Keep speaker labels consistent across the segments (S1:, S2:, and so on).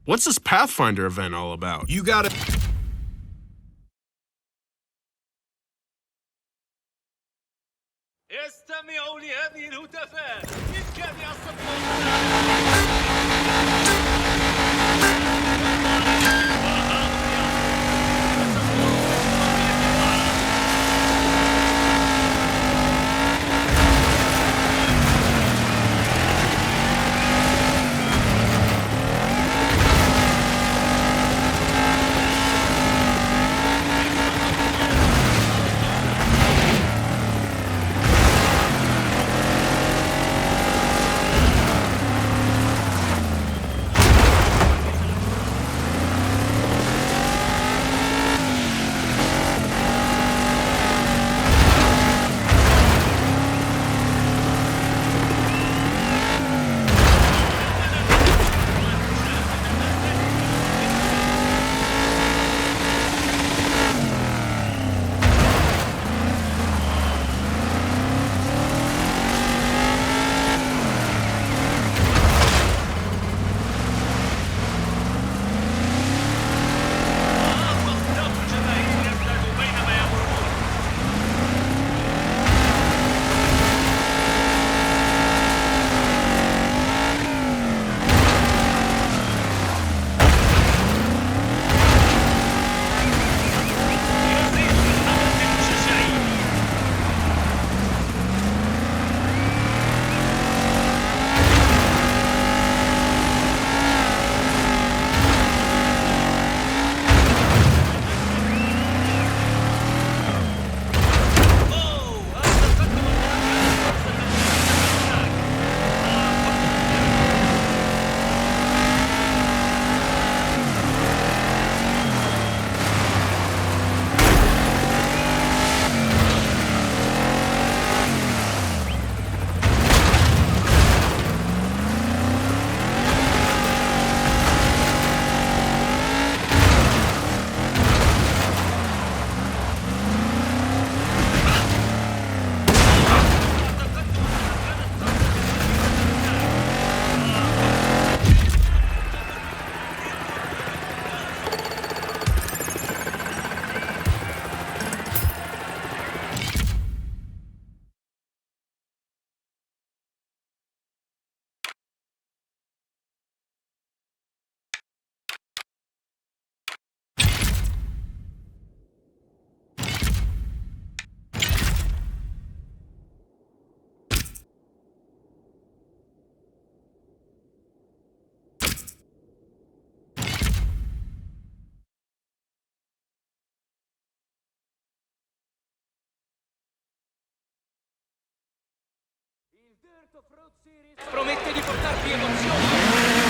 S1: What's this Pathfinder event all about?
S2: You gotta...
S3: استمعوا لهذه الهتافات من جامع promette di portarvi emozioni.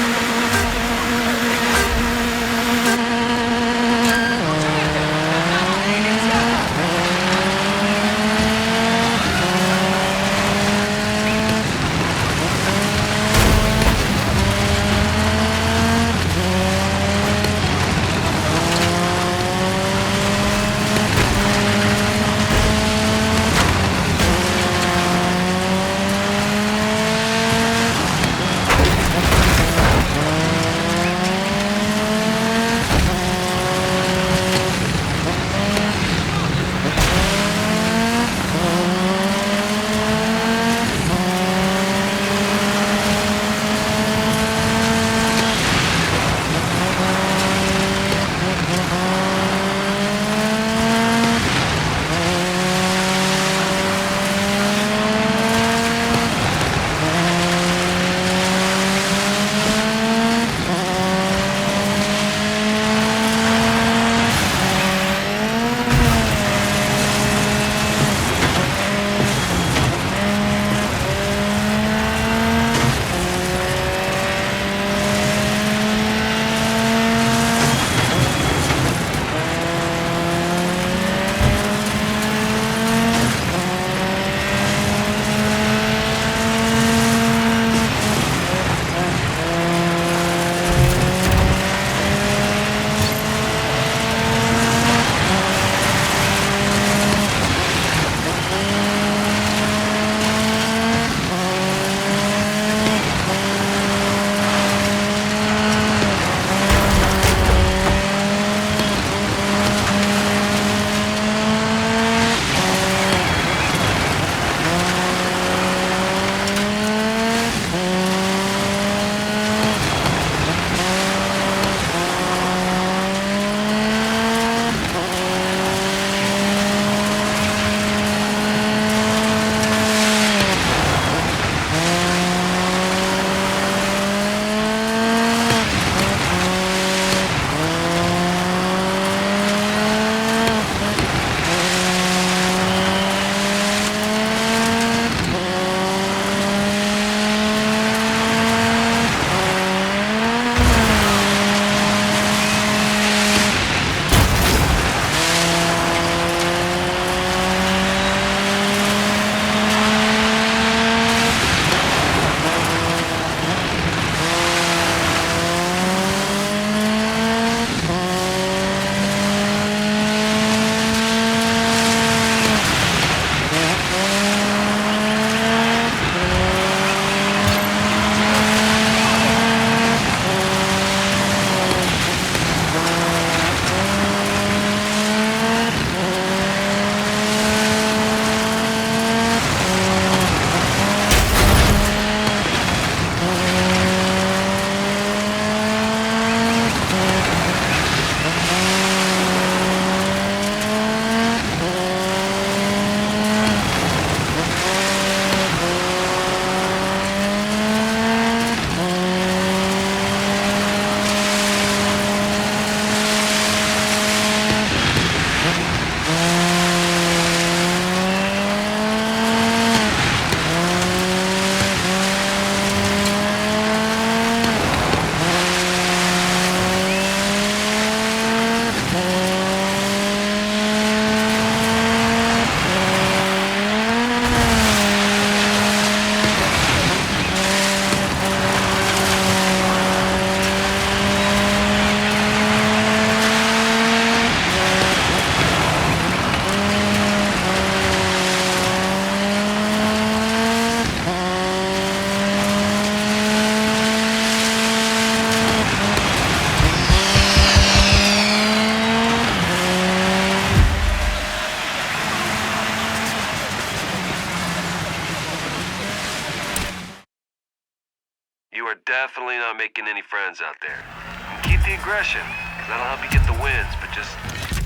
S2: definitely not making any friends out there. And keep the aggression, 'cause that'll help you get the wins, but just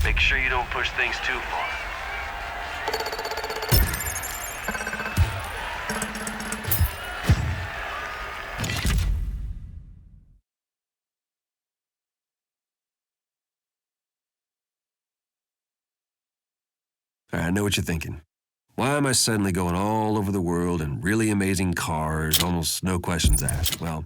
S2: make sure you don't push things too far. I know what you're thinking. Why am I suddenly going all over the world in really amazing cars, almost no questions asked? Well,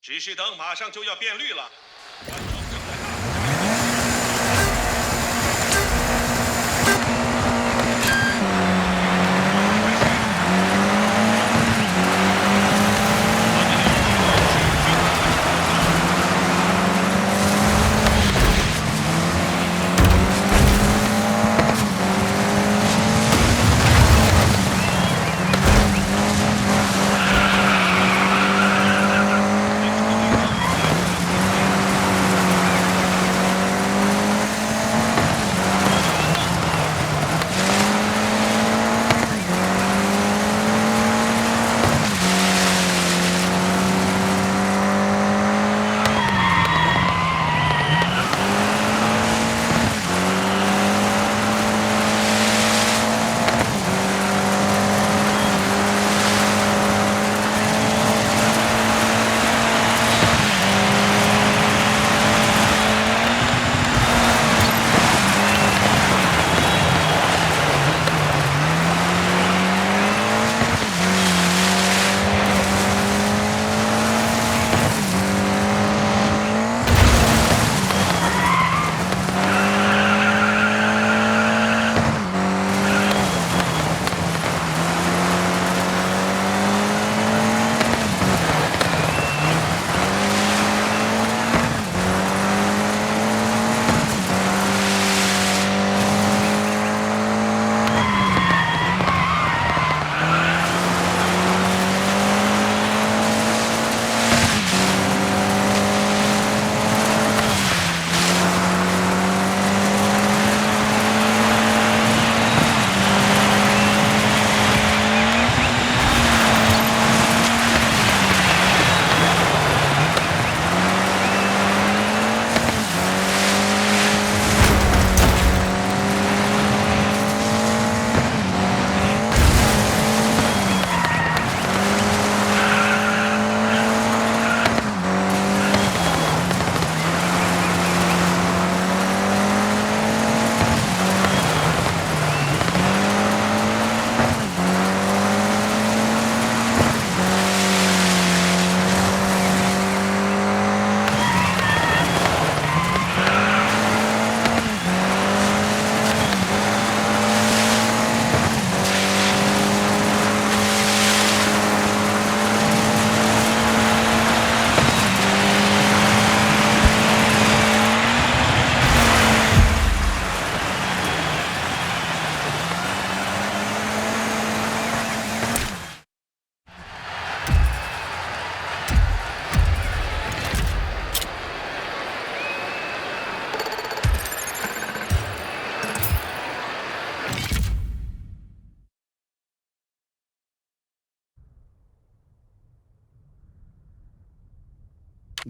S3: 指示灯马上就要变绿了。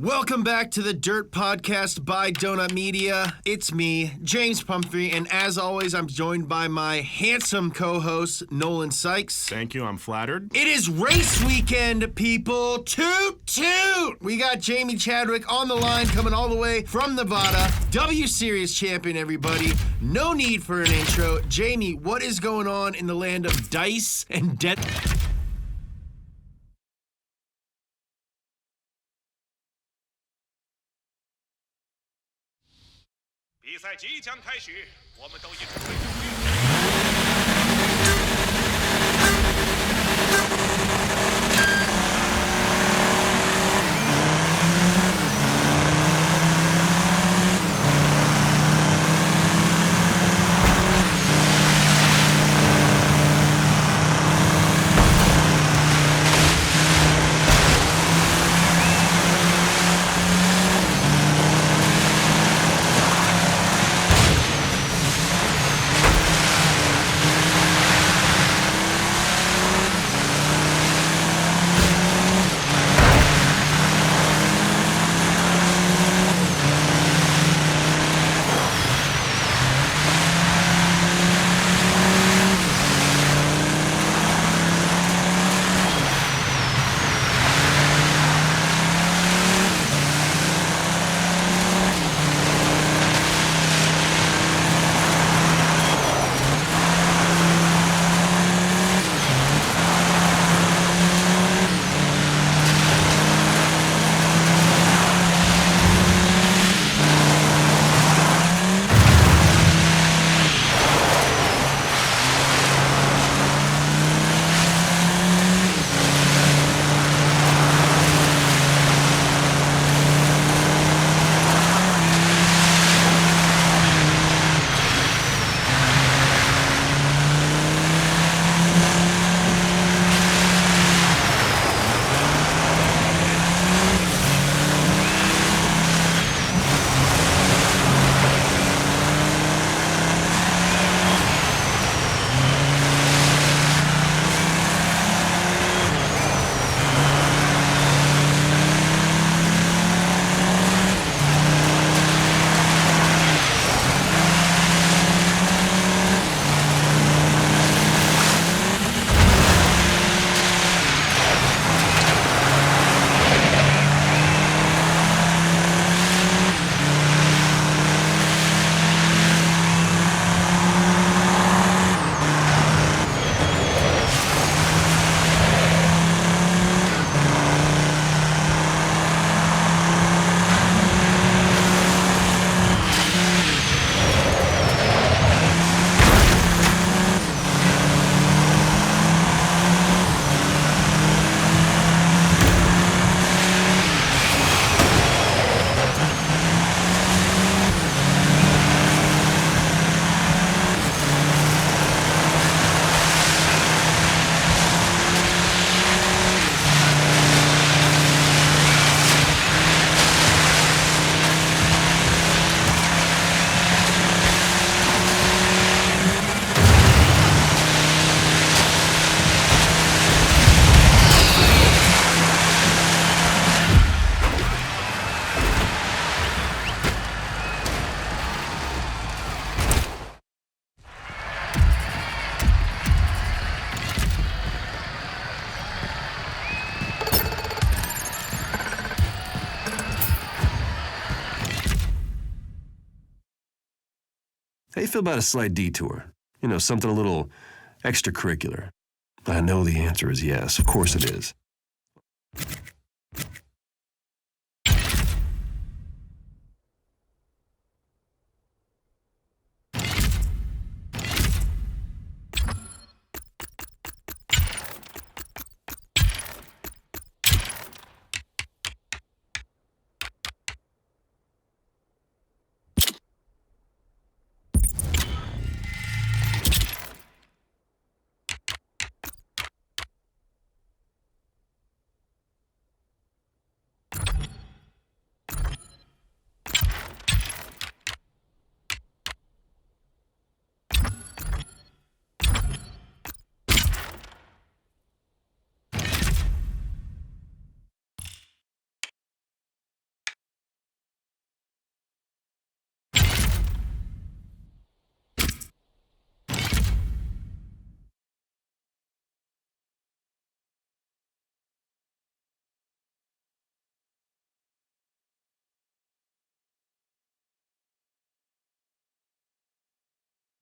S4: Welcome back to the Dirt Podcast by Donut Media. It's me, James Pumphrey, and as always, I'm joined by my handsome co-host, Nolan Sykes.
S1: Thank you, I'm flattered.
S4: It is race weekend, people. Toot toot! We got Jamie Chadwick on the line, coming all the way from Nevada. W Series champion, everybody. No need for an intro. Jamie, what is going on in the land of dice and debt?
S3: 比赛即将开始，我们都已准备就绪。
S2: How you feel about a slight detour? You know, something a little extracurricular. I know the answer is yes. Of course it is.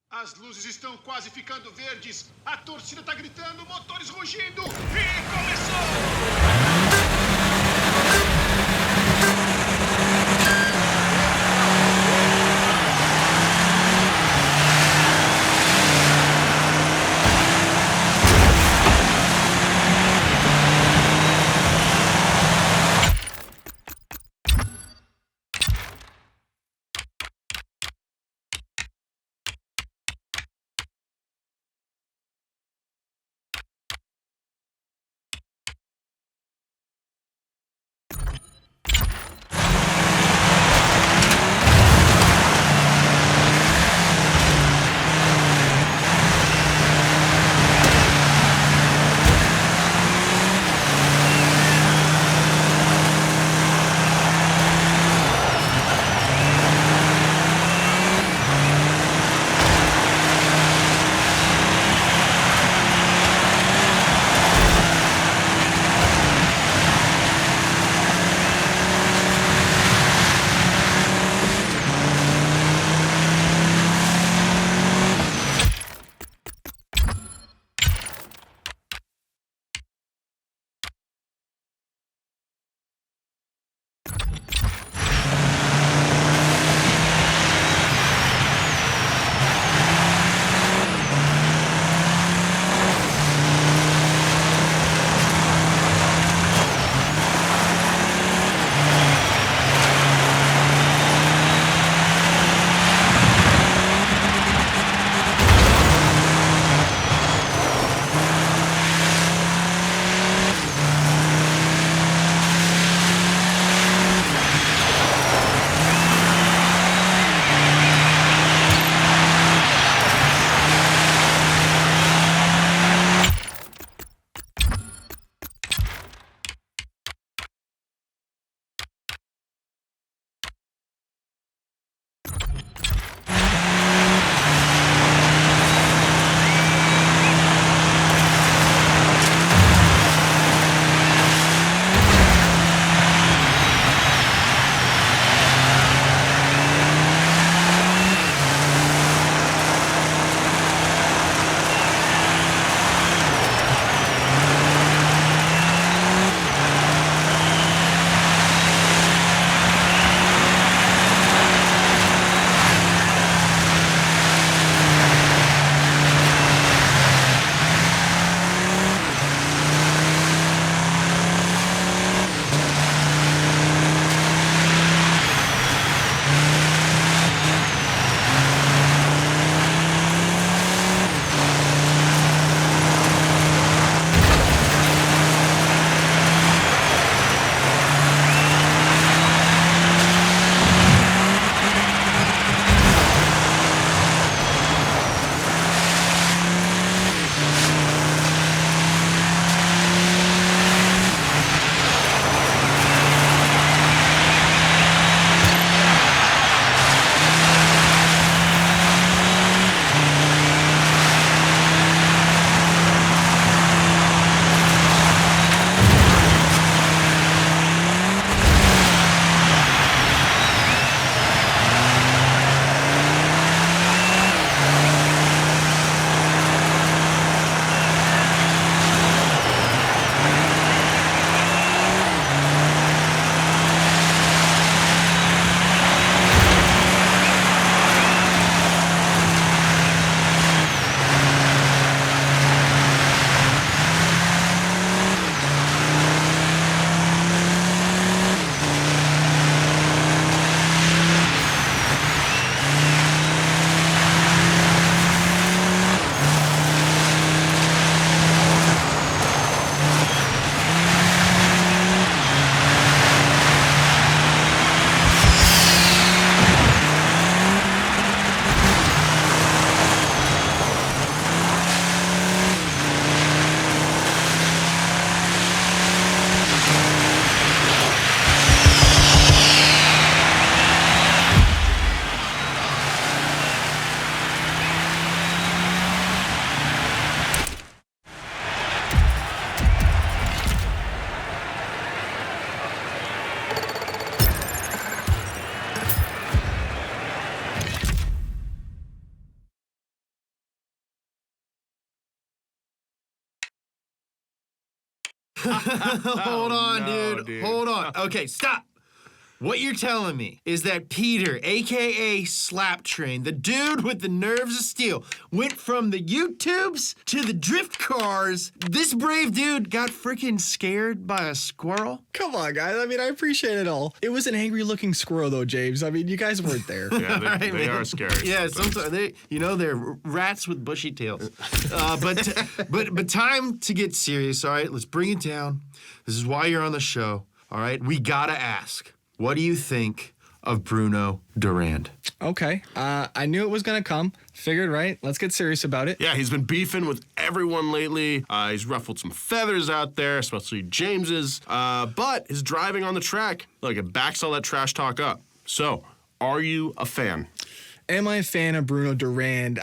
S3: As luzes estão quase ficando verdes. A torcida tá gritando, motores rugindo. E começou!
S4: Hold on,
S1: no,
S4: dude. Hold on. Okay, stop. What you're telling me is that Peter, a.k.a. Slap Train, the dude with the nerves of steel, went from the YouTubes to the drift cars. This brave dude got freaking scared by a squirrel?
S5: Come on, guys. I mean, I appreciate it all. It was an angry-looking squirrel, though, James. I mean, you guys weren't there.
S1: Yeah, they are scary.
S4: Yeah, sometimes they're rats with bushy tails. But time to get serious. All right, let's bring it down. This is why you're on the show. All right, we gotta ask. What do you think of Bruno Durand?
S5: Okay. I knew it was going to come. Figured, right? Let's get serious about it.
S1: Yeah, he's been beefing with everyone lately. He's ruffled some feathers out there, especially James's. But his driving on the track, look, it backs all that trash talk up. So, are you a fan?
S5: Am I a fan of Bruno Durand?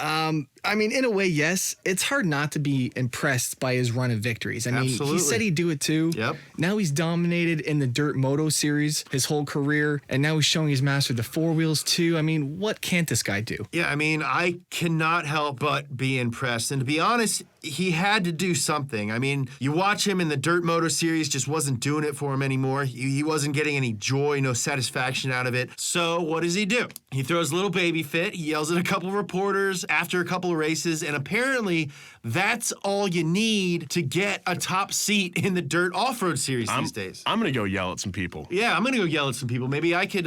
S5: I mean, in a way, yes. It's hard not to be impressed by his run of victories. I mean,
S4: Absolutely.
S5: he said he'd do it too.
S4: Yep.
S5: Now he's dominated in the Dirt MODO series his whole career, and now he's showing he's mastered the four wheels too. I mean, what can't this guy do?
S4: Yeah, I mean, I cannot help but be impressed. And to be honest, he had to do something. I mean, you watch him in the Dirt Moto series, just wasn't doing it for him anymore. He wasn't getting any joy, no satisfaction out of it. So what does he do? He throws a little baby fit. He yells at a couple of reporters after a couple of races, and apparently that's all you need to get a top seat in the Dirt Off-Road series these days.
S1: I'm gonna go yell at some people.
S4: Yeah, I'm gonna go yell at some people. Maybe I could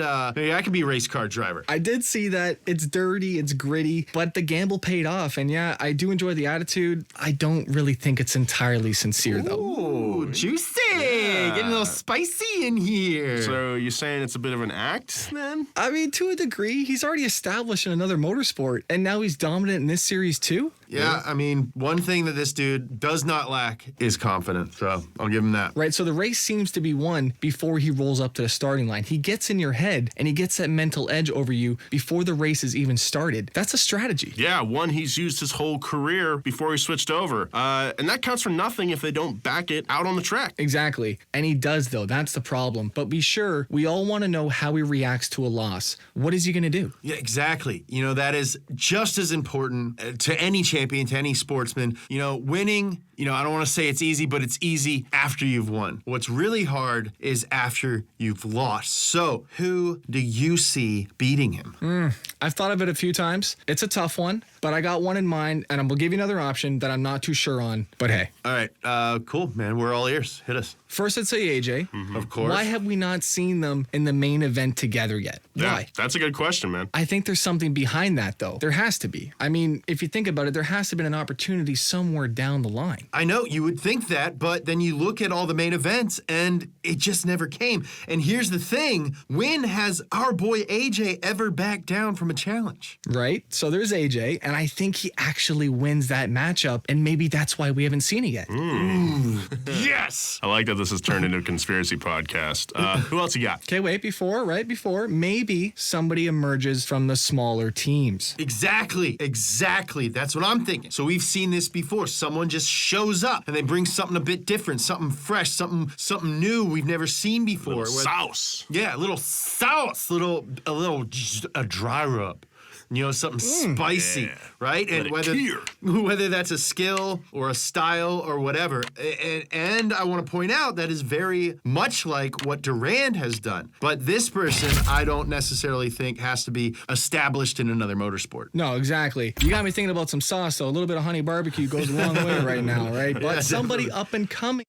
S4: be a race car driver.
S5: I did see that. It's dirty, it's gritty, but the gamble paid off. And yeah, I do enjoy the attitude. I don't really think it's entirely sincere, though.
S4: Ooh, juicy! Getting a little spicy in here.
S1: So you're saying it's a bit of an act, then?
S5: I mean, to a degree, he's already established in another motorsport, and now he's dominant in this series too.
S4: Yeah, I mean, one thing that this dude does not lack is confidence, so I'll give him that.
S5: Right, so the race seems to be won before he rolls up to the starting line. He gets in your head, and he gets that mental edge over you before the race is even started. That's a strategy.
S1: Yeah, one he's used his whole career before he switched over. And that counts for nothing if they don't back it out on the track.
S5: Exactly, and he does, though. That's the problem. But be sure, we all want to know how he reacts to a loss. What is he going to do?
S4: Yeah, exactly. You know, that is just as important to any champion, to any sportsman. You know, winning, I don't want to say it's easy, but it's easy after you've won. What's really hard is after you've lost. So, who do you see beating him?
S5: I've thought of it a few times. It's a tough one, but I got one in mind, and I'm going to give you another option that I'm not too sure on. But hey.
S4: All right, cool, man. We're all ears. Hit us.
S5: First, I'd say AJ.
S4: Of course.
S5: Why have we not seen them in the main event together yet?
S1: Yeah,
S5: Why?
S1: that's a good question, man.
S5: I think there's something behind that, though. There has to be. I mean, if you think about it, there has to have been an opportunity somewhere down the line.
S4: I know, you would think that, but then you look at all the main events, and it just never came. And here's the thing. When has our boy AJ ever backed down from a challenge?
S5: Right? So there's AJ, and I think he actually wins that matchup, and maybe that's why we haven't seen it yet.
S4: Yes!
S1: I like that this has turned into a conspiracy podcast. Who else you got?
S5: Okay, right before, maybe somebody emerges from the smaller teams.
S4: Exactly. That's what I'm thinking. So we've seen this before. Someone just shows up and they bring something a bit different, something fresh, something new we've never seen before.
S1: Sauce.
S4: Yeah, a little sauce, a dry rub. Something spicy, right? And whether that's a skill or a style or whatever. And I want to point out that is very much like what Durand has done. But this person, I don't necessarily think has to be established in another motorsport.
S5: No, exactly. You got me thinking about some sauce, though. A little bit of honey barbecue goes a long way right now, right? But somebody up and coming.